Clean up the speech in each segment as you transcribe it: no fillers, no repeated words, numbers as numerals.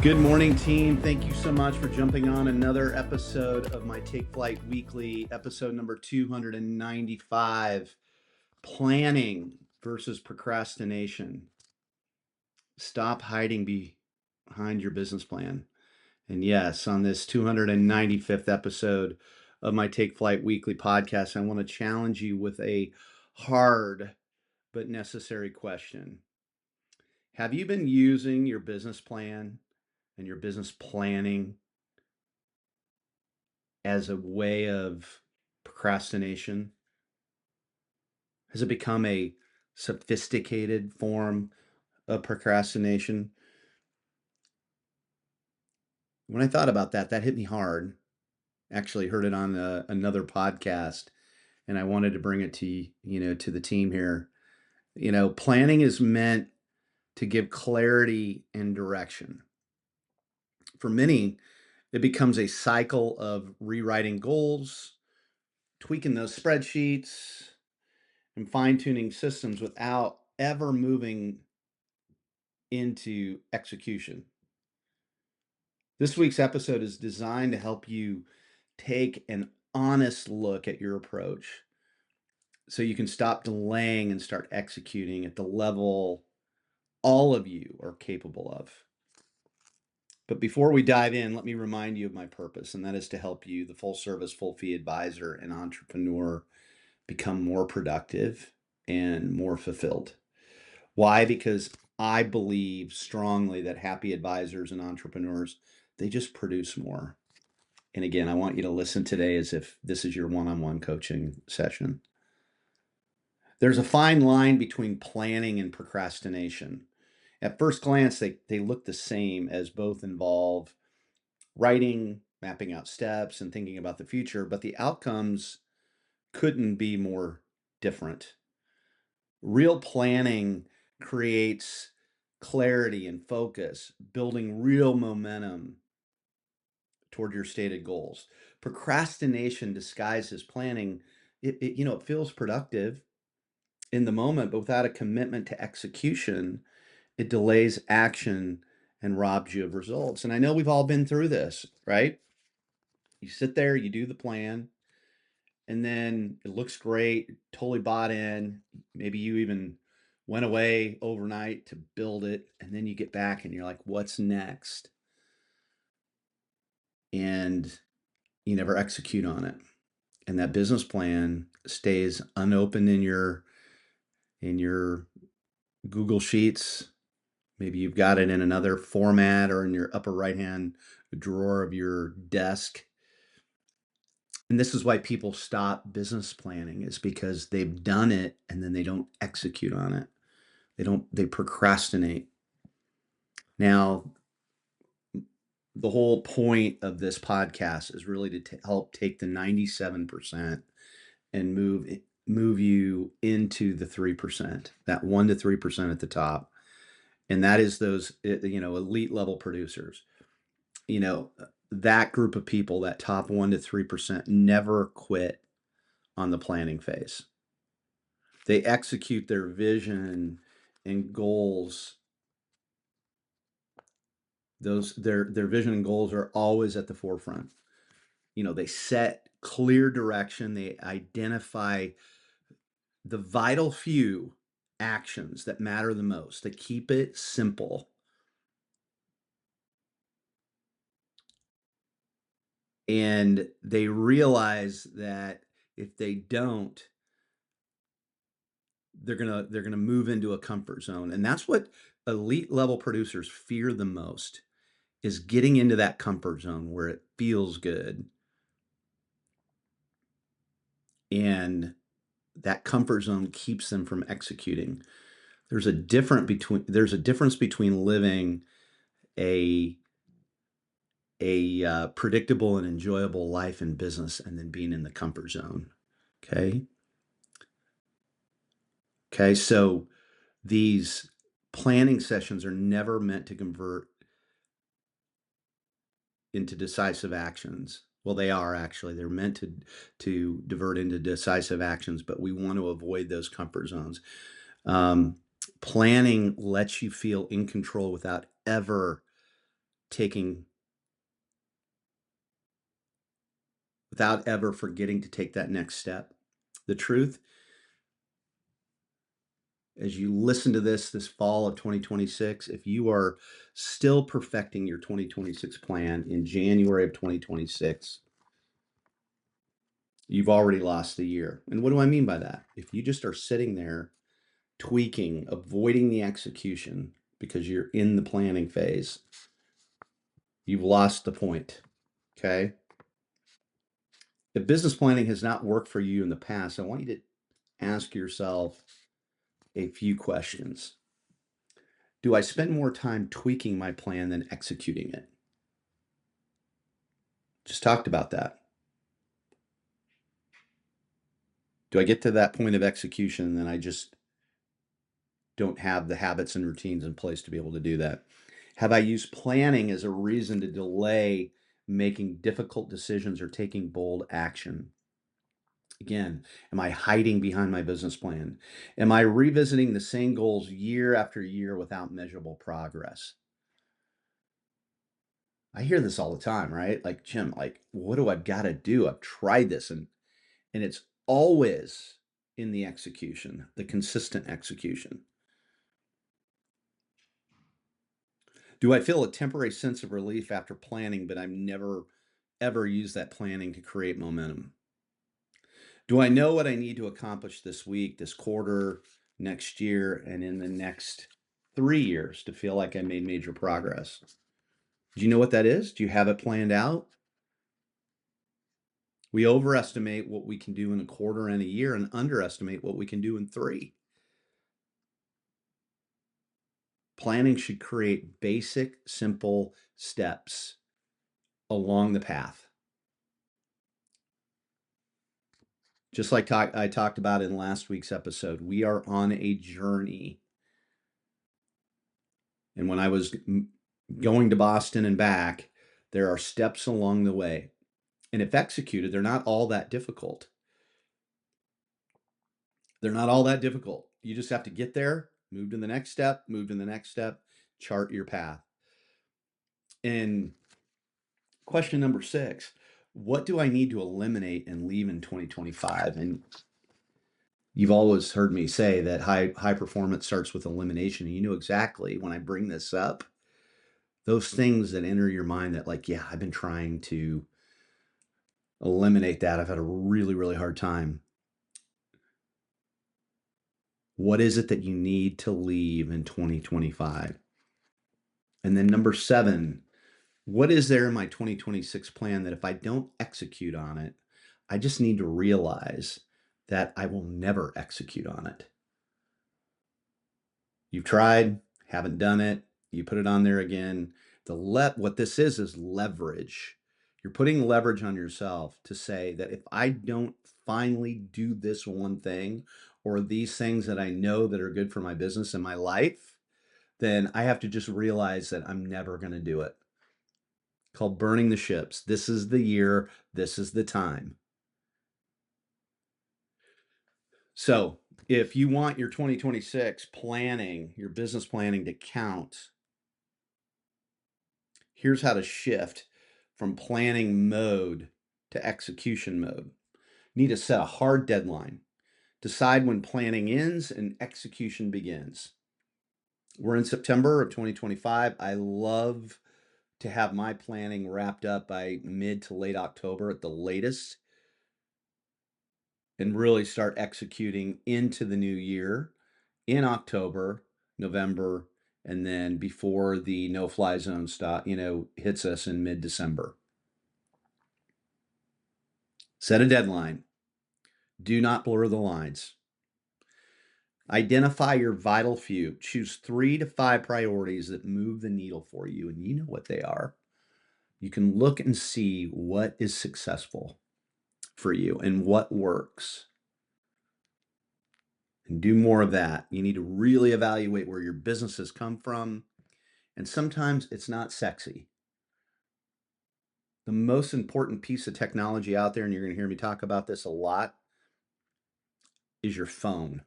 Good morning, team. Thank you so much for jumping on another episode of my Take Flight Weekly, episode number 295, Planning versus Procrastination. Stop hiding behind your business plan. And yes, on this 295th episode of my Take Flight Weekly podcast, I want to challenge you with a hard but necessary question. Have you been using your business plan and your business planning as a way of procrastination? Has it become a sophisticated form of procrastination? When I thought about that, that hit me hard. Actually, heard it on another podcast, and I wanted to bring it to the team here. Planning is meant to give clarity and direction. For many, it becomes a cycle of rewriting goals, tweaking those spreadsheets, and fine-tuning systems without ever moving into execution. This week's episode is designed to help you take an honest look at your approach so you can stop delaying and start executing at the level all of you are capable of. But before we dive in, let me remind you of my purpose, and that is to help you, the full service, full fee advisor and entrepreneur, become more productive and more fulfilled. Why? Because I believe strongly that happy advisors and entrepreneurs, they just produce more. And again, I want you to listen today as if this is your one-on-one coaching session. There's a fine line between planning and procrastination. At first glance, they look the same, as both involve writing, mapping out steps, and thinking about the future, but the outcomes couldn't be more different. Real planning creates clarity and focus, building real momentum toward your stated goals. Procrastination disguised as planning, it feels productive in the moment, but without a commitment to execution, it delays action and robs you of results. And I know we've all been through this, right? You sit there, you do the plan, and then it looks great, totally bought in. Maybe you even went away overnight to build it, and then you get back and you're like, what's next? And you never execute on it. And that business plan stays unopened in your Google Sheets. Maybe you've got it in another format or in your upper right-hand drawer of your desk. And this is why people stop business planning, is because they've done it and then they don't execute on it. They procrastinate. Now, the whole point of this podcast is really to help take the 97% and move you into the 3%, that 1 to 3% at the top. And that is those, elite level producers. That group of people, that top 1 to 3%, never quit on the planning phase. They execute their vision and goals. Their vision and goals are always at the forefront. They set clear direction. They identify the vital few actions that matter the most. They keep it simple. And they realize that if they don't, they're gonna move into a comfort zone. And that's what elite level producers fear the most, is getting into that comfort zone where it feels good. And that comfort zone keeps them from executing. There's a difference between living a predictable and enjoyable life in business and then being in the comfort zone. Okay, so these planning sessions are never meant to convert into decisive actions. Well, they are actually. They're meant to divert into decisive actions, but we want to avoid those comfort zones. Planning lets you feel in control without ever ever forgetting to take that next step. The truth, as you listen to this fall of 2026, if you are still perfecting your 2026 plan in January of 2026, you've already lost the year. And what do I mean by that? If you just are sitting there tweaking, avoiding the execution because you're in the planning phase, you've lost the point. Okay? If business planning has not worked for you in the past, I want you to ask yourself a few questions. Do I spend more time tweaking my plan than executing it? Just talked about that. Do I get to that point of execution and then I just don't have the habits and routines in place to be able to do that? Have I used planning as a reason to delay making difficult decisions or taking bold action? Again, am I hiding behind my business plan? Am I revisiting the same goals year after year without measurable progress? I hear this all the time, right? Like, Jim, like, what do I got to do? I've tried this and it's always in the execution, the consistent execution. Do I feel a temporary sense of relief after planning, but I've never ever used that planning to create momentum? Do I know what I need to accomplish this week, this quarter, next year, and in the next 3 years to feel like I made major progress? Do you know what that is? Do you have it planned out? We overestimate what we can do in a quarter and a year and underestimate what we can do in 3. Planning should create basic, simple steps along the path. Just like I talked about in last week's episode, we are on a journey. And when I was going to Boston and back, there are steps along the way. And if executed, they're not all that difficult. They're not all that difficult. You just have to get there, move to the next step, move to the next step, chart your path. And question number 6, what do I need to eliminate and leave in 2025? And you've always heard me say that high performance starts with elimination. And you know exactly when I bring this up, those things that enter your mind that like, yeah, I've been trying to eliminate that. I've had a really, really hard time. What is it that you need to leave in 2025? And then number 7, what is there in my 2026 plan that if I don't execute on it, I just need to realize that I will never execute on it. You've tried, haven't done it, you put it on there again. What this is leverage. You're putting leverage on yourself to say that if I don't finally do this one thing or these things that I know that are good for my business and my life, then I have to just realize that I'm never going to do it. Called burning the ships. This is the year, this is the time. So, if you want your 2026 planning, your business planning to count, here's how to shift from planning mode to execution mode. You need to set a hard deadline. Decide when planning ends and execution begins. We're in September of 2025. I love to have my planning wrapped up by mid to late October at the latest and really start executing into the new year in October, November, and then before the no-fly zone hits us in mid-December. Set a deadline. Do not blur the lines. Identify your vital few. Choose 3 to 5 priorities that move the needle for you, and you know what they are. You can look and see what is successful for you and what works. And do more of that. You need to really evaluate where your business has come from. And sometimes it's not sexy. The most important piece of technology out there, and you're going to hear me talk about this a lot, is your phone,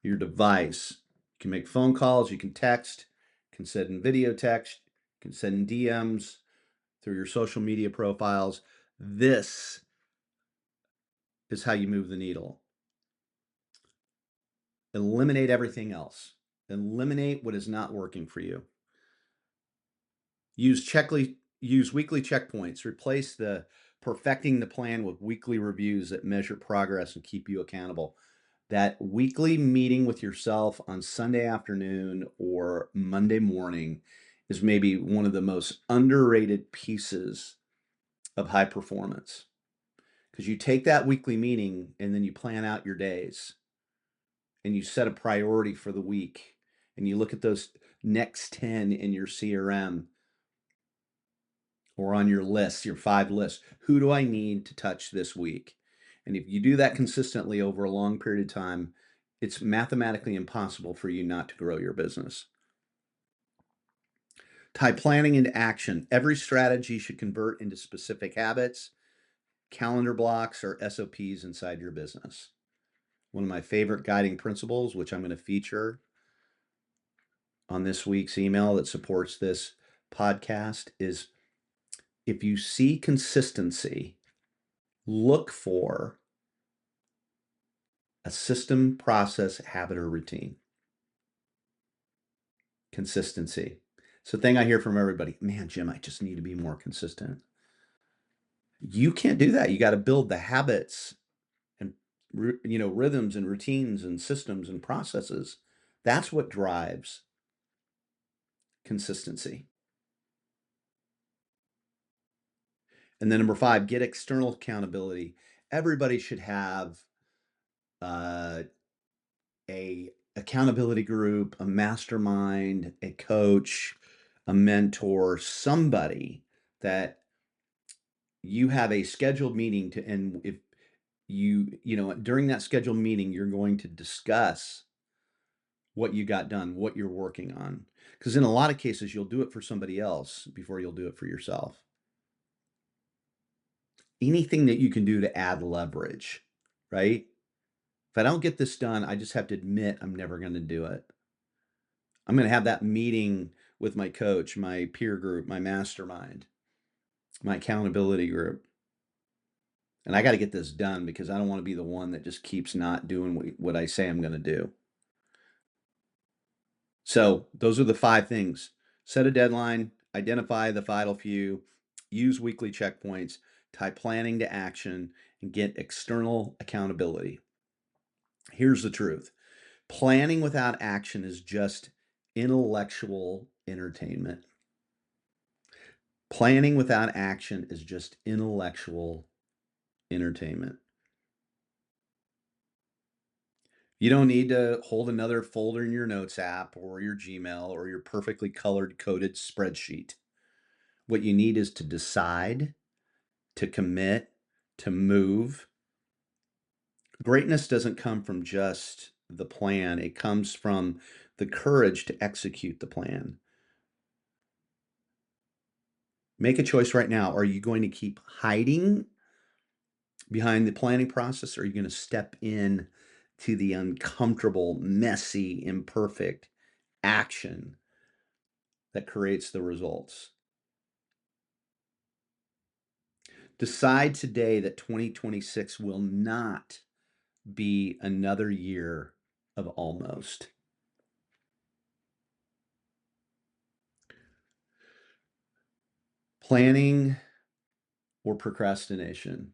your device, can make phone calls, you can text, you can send in video text, you can send in DMs through your social media profiles. This is how you move the needle. Eliminate everything else. Eliminate what is not working for you. Use weekly checkpoints. Replace the perfecting the plan with weekly reviews that measure progress and keep you accountable. That weekly meeting with yourself on Sunday afternoon or Monday morning is maybe one of the most underrated pieces of high performance, because you take that weekly meeting and then you plan out your days and you set a priority for the week and you look at those next 10 in your CRM or on your list, your 5 lists. Who do I need to touch this week? And if you do that consistently over a long period of time, it's mathematically impossible for you not to grow your business. Tie planning into action. Every strategy should convert into specific habits, calendar blocks, or SOPs inside your business. One of my favorite guiding principles, which I'm going to feature on this week's email that supports this podcast, is if you see consistency, look for a system, process, habit, or routine. Consistency. It's the thing I hear from everybody. Man, Jim, I just need to be more consistent. You can't do that. You got to build the habits and rhythms and routines and systems and processes. That's what drives consistency. And then number 5, get external accountability. Everybody should have a accountability group, a mastermind, a coach, a mentor, somebody that you have a scheduled meeting to, and if during that scheduled meeting, you're going to discuss what you got done, what you're working on. Because in a lot of cases, you'll do it for somebody else before you'll do it for yourself. Anything that you can do to add leverage, right? If I don't get this done, I just have to admit I'm never going to do it. I'm going to have that meeting with my coach, my peer group, my mastermind, my accountability group. And I got to get this done because I don't want to be the one that just keeps not doing what I say I'm going to do. So those are the 5 things. Set a deadline, identify the vital few, use weekly checkpoints, tie planning to action, and get external accountability. Here's the truth. Planning without action is just intellectual entertainment. Planning without action is just intellectual entertainment. You don't need to hold another folder in your notes app or your Gmail or your perfectly colored coded spreadsheet. What you need is to decide, to commit, to move. Greatness doesn't come from just the plan, it comes from the courage to execute the plan. Make a choice right now. Are you going to keep hiding behind the planning process, or are you going to step in to the uncomfortable, messy, imperfect action that creates the results? Decide today that 2026 will not be another year of almost. Planning or procrastination?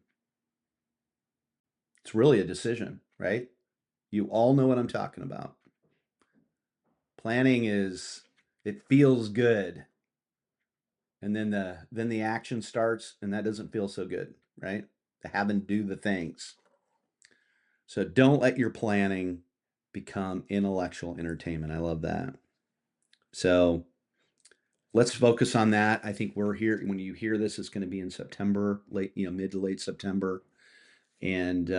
It's really a decision, right? You all know what I'm talking about. Planning it feels good. And then the action starts and that doesn't feel so good, right? To have and do the things. So don't let your planning become intellectual entertainment. I love that. So let's focus on that. I think we're here. When you hear this, it's going to be in September, mid to late September. And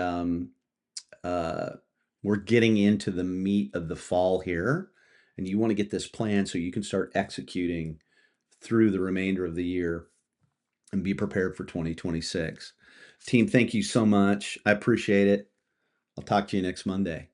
we're getting into the meat of the fall here. And you want to get this plan so you can start executing through the remainder of the year and be prepared for 2026. Team, thank you so much. I appreciate it. I'll talk to you next Monday.